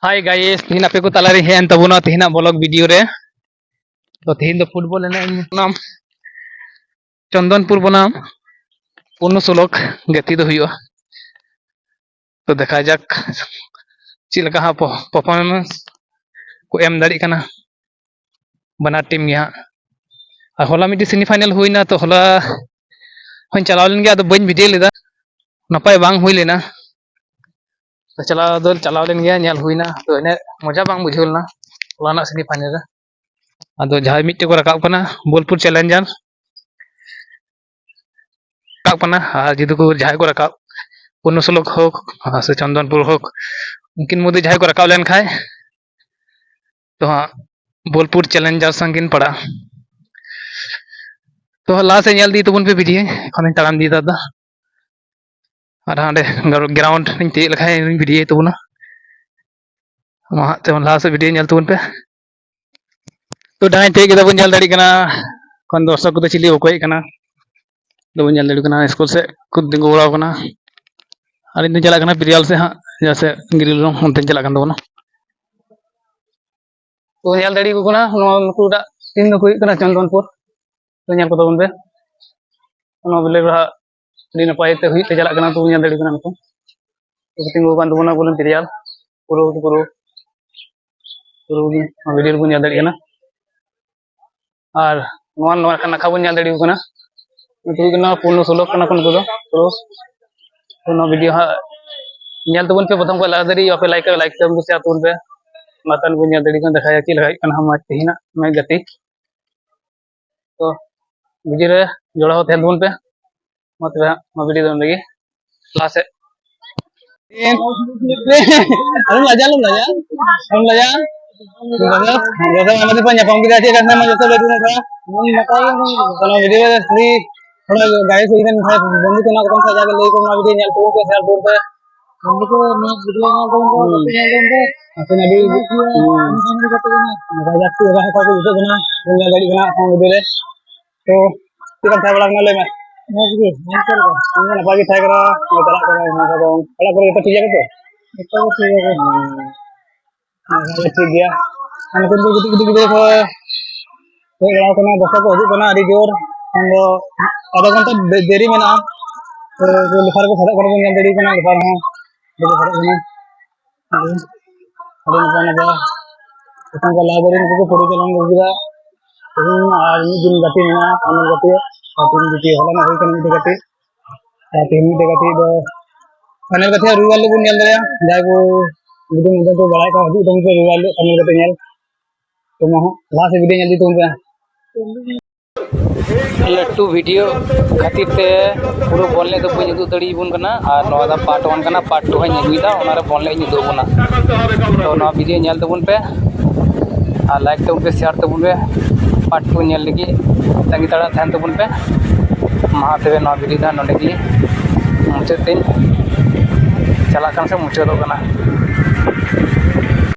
Hi guys तीन आपे को तलारे हेन तबुना तीन ब्लॉग वीडियो रे तो तीन दो फुटबॉल एने नाम चंदनपुर बनाम पुन्नु सोलक गति दो हुआ तो देखा जाक चिलका हाँ परफॉर्मेंस को एम दाड़ी कना बना टीम यहाँ होला मिट्टी सेमीफाइनल हुईना तो होला हन चलाव लेन गया तो बन वीडियो लेदा नपाय बांग हुई लेना तो चलाव लेन गया नेल हुईना तो इने मजा बांग बुझेलना होला सेमीफाइनल रे अदो जहां मिट्टी को रकाब कना बोलपुर चैलेंजर रकाब कना जुदी को जहां को रकाब पुन्नु सोलक होक से चंदनपुर होक उनकिन मुदे जहां को रकाब लेन खाए तो हाँ बोलपुर चैलेंजर संगिन पड़ा तो लास्ट से नेल दी तबुन पे वीडियो एखन ताड़ाम दी दादा और हांडे ग्राउंड ती लखाय वीडियो तबुना वहां ते लास्ट वीडियो नेल तबुन पे तो डाई ते के बन नेल दाड़ी कना कौन दर्शक को चिली ओको कना तो बन नेल दाड़ी कना स्कूल से खुद दिंगो बड़ा कना और इन चला कना प्रियल से हाँ जैसे गिरिल उनते चला कन दबना तो नेल दाड़ी को कना नुकुडा टीम दो कना चंदनपुर तो नेल को दबन पे बोले दी नपाय ते हुई ते चला कना तो नेल दाड़ी कना नको तो तिंगो कन दबना बोलन प्रियल पुरो पुरो पुरो वीडियो को नेल दाड़ी कना और नोन कना खाबन नेल दाड़ी कना तो कना पुन्नु सोलक कना कोन को दो तो नो वीडियो हा नेल तबन पे प्रथम को ला दाड़ी आपे लाइक ते हम से आतुन पे मतन को नेल दाड़ी कन दिखाया कि लगाई कन हम तेहिना मैं गति तो वीडियो रे जोड़ा हो तहन पे मत वीडियो दन लगी लास्ट से हम लजा हम पे ᱧᱟᱯᱟᱢ ᱠᱮᱫᱟ ᱪᱮᱫ ᱠᱟᱱᱟ ᱡᱚᱛᱚ ᱞᱟᱹᱴᱩ ᱱᱟ ᱠᱟᱱᱟ वीडियो रे फ्री थोड़ा गाइस हुई ना बंदी को ना कौन सा जाके ले को ना वीडियो नेल को शेयर दूर पे बंदी को ने वीडियो ना को अपन अभी हमने करते हैं ना जाती है वहां को जो बना दुनिया गाड़ी बना हम वीडियो रे तो कितना था बड़ा ना ले मैं जी मैं कर हमने बाकी था करा मैं करा मैं तो बड़ा करे तो ठीक है तो ठीक है हां ठीक गया हम को गिदी को तो गड़ा को ना दशा को हजू ना अड़ी जोर हम आधा घंटा देरी में ना तो लिखार को खड़ा कर देंगे देरी को ना लिखार हां देखो खड़ा करना अरे ना बा तो को लाइब्रेरी को पूरी चलन होगा तो आज दिन गति ना फाइनल गति और तीन गति होला ना होई कन गति तीन गति दो फाइनल गति रुवाल को नेल दया जाय को मुझे मुझे तो बड़ा का हजू तुम पे रुवाल फाइनल गति नेल तो मैं लास्ट वीडियो नेल दी तुम पे लट्टू वीडियो खातिर ते पूरा बोलने तो बन दड़ी बन कना और नवा पार्ट 1 कना पार्ट 2 हई अगुइदा ओनारे बोलने दो बना तो नवा वीडियो नेल तबुन पे और लाइक तबुन पे शेयर तबुन पे पार्ट 2 नेल लगी तंगी तड़ा थान तबुन पे मा तबे नवा वीडियो दा नोडे की मुचाद तीन चला कन से मुचाद कना।